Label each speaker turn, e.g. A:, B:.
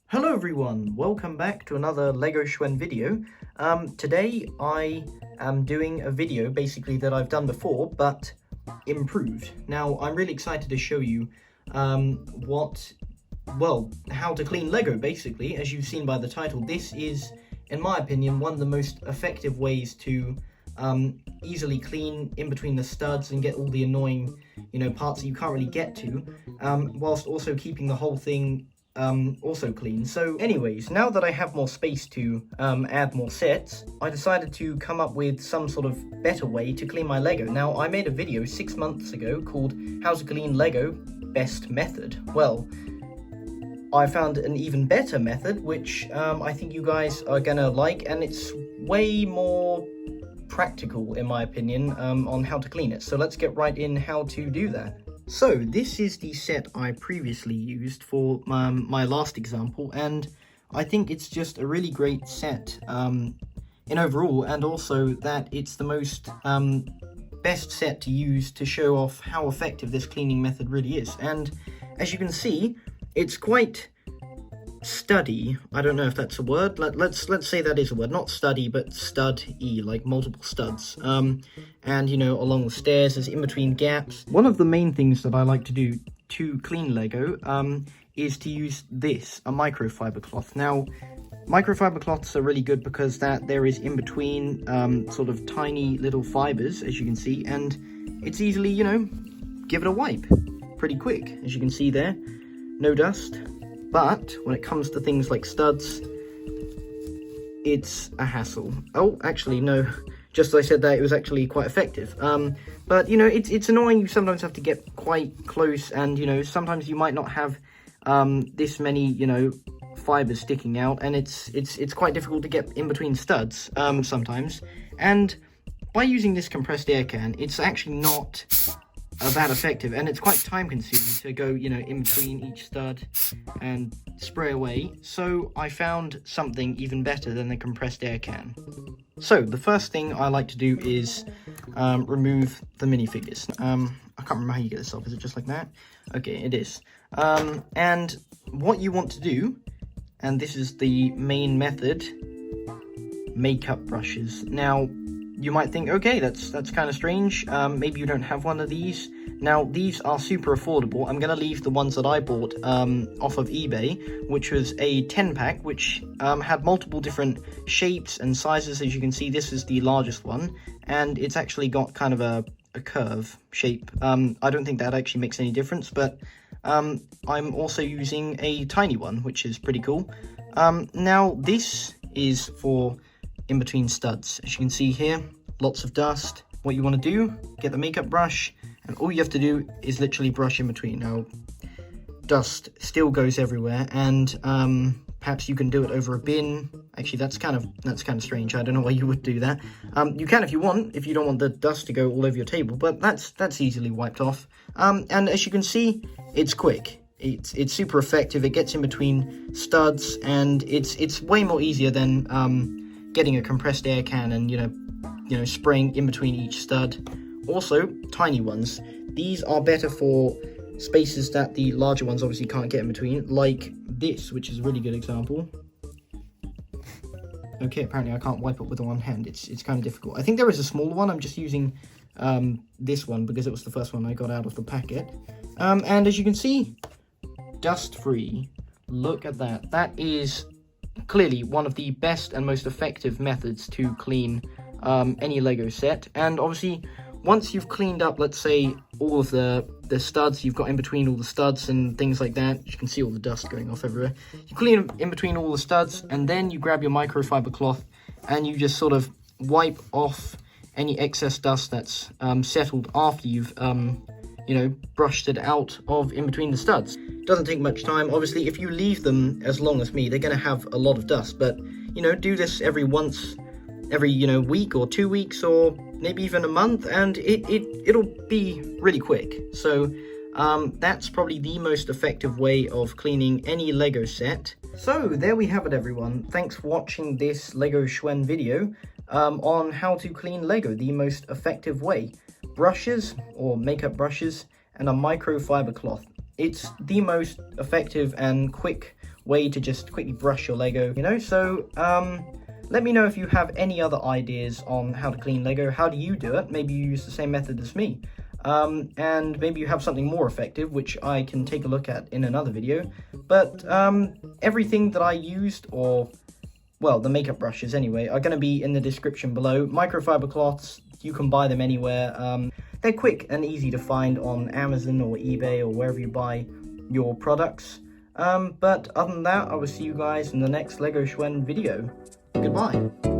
A: Hello everyone, welcome back to another LEGOxuan video. Today I am doing a video basically that I've done before, but improved. Now I'm really excited to show you how to clean Lego basically. As you've seen by the title, this is, in my opinion, one of the most effective ways to easily clean in between the studs and get all the annoying, parts that you can't really get to, whilst also keeping the whole thing also clean. So anyways, now that I have more space to add more sets, I decided to come up with some sort of better way to clean my Lego. Now, I made a video 6 months ago called How to Clean Lego Best Method. Well, I found an even better method, which I think you guys are gonna like, and it's way more practical, in my opinion, on how to clean it. So let's get right in how to do that. So this is the set I previously used for my last example, and I think it's just a really great set in overall, and also that it's the most best set to use to show off how effective this cleaning method really is. And as you can see, it's quite studdy. I don't know if that's a word. Let's say that is a word. Not studdy, but stud-y, like multiple studs. And along the stairs, there's in between gaps. One of the main things that I like to do to clean Lego is to use this, a microfiber cloth. Now, microfiber cloths are really good because there is in between sort of tiny little fibers, as you can see, and it's easily, give it a wipe pretty quick, as you can see there. No dust. But when it comes to things like studs, it's a hassle. Oh, actually, no. Just as I said that, it was actually quite effective. But, it's annoying. You sometimes have to get quite close, and, sometimes you might not have this many, fibers sticking out, and it's quite difficult to get in between studs sometimes. And by using this compressed air can, it's actually not that effective, and it's quite time consuming to go in between each stud and spray away. So I found something even better than the compressed air can. So the first thing I like to do is remove the minifigures. I can't remember how you get this off. Is it just like that? Okay, it is. And what you want to do, and this is the main method, makeup brushes. Now, you might think, okay, that's kind of strange. Maybe you don't have one of these. Now, these are super affordable. I'm going to leave the ones that I bought off of eBay, which was a 10-pack, which had multiple different shapes and sizes. As you can see, this is the largest one, and it's actually got kind of a curve shape. I don't think that actually makes any difference, but I'm also using a tiny one, which is pretty cool. Now, this is for in between studs. As you can see here, lots of dust. What you want to do, get the makeup brush, and all you have to do is literally brush in between. Now, dust still goes everywhere, and perhaps you can do it over a bin. Actually, that's kind of strange. I don't know why you would do that. You can if you want, if you don't want the dust to go all over your table, but that's easily wiped off. And as you can see, it's quick. It's super effective. It gets in between studs, and it's way more easier than getting a compressed air can and spraying in between each stud. Also, tiny ones. These are better for spaces that the larger ones obviously can't get in between, like this, which is a really good example. Okay, apparently I can't wipe it with one hand. It's kind of difficult. I think there is a smaller one. I'm just using this one because it was the first one I got out of the packet. And as you can see, dust-free. Look at that. That is clearly one of the best and most effective methods to clean any Lego set. And obviously, once you've cleaned up, let's say, all of the studs you've got in between all the studs and things like that, you can see all the dust going off everywhere. You clean in between all the studs, and then you grab your microfiber cloth and you just sort of wipe off any excess dust that's settled after you've brushed it out of in between the studs. Doesn't take much time. Obviously, if you leave them as long as me, they're going to have a lot of dust, but do this every week or 2 weeks or maybe even a month, and it'll be really quick. So that's probably the most effective way of cleaning any Lego set. So there we have it, everyone. Thanks for watching this LEGOxuan video on how to clean Lego the most effective way. Brushes or makeup brushes and a microfiber cloth. It's the most effective and quick way to just quickly brush your Lego, you know. So let me know if you have any other ideas on how to clean Lego. How do you do it? Maybe you use the same method as me. And maybe you have something more effective, which I can take a look at in another video. But everything that I used, or, well, the makeup brushes anyway, are going to be in the description below. Microfiber cloths, you can buy them anywhere. They're quick and easy to find on Amazon or eBay or wherever you buy your products. But other than that, I will see you guys in the next LEGOxuan video. Goodbye.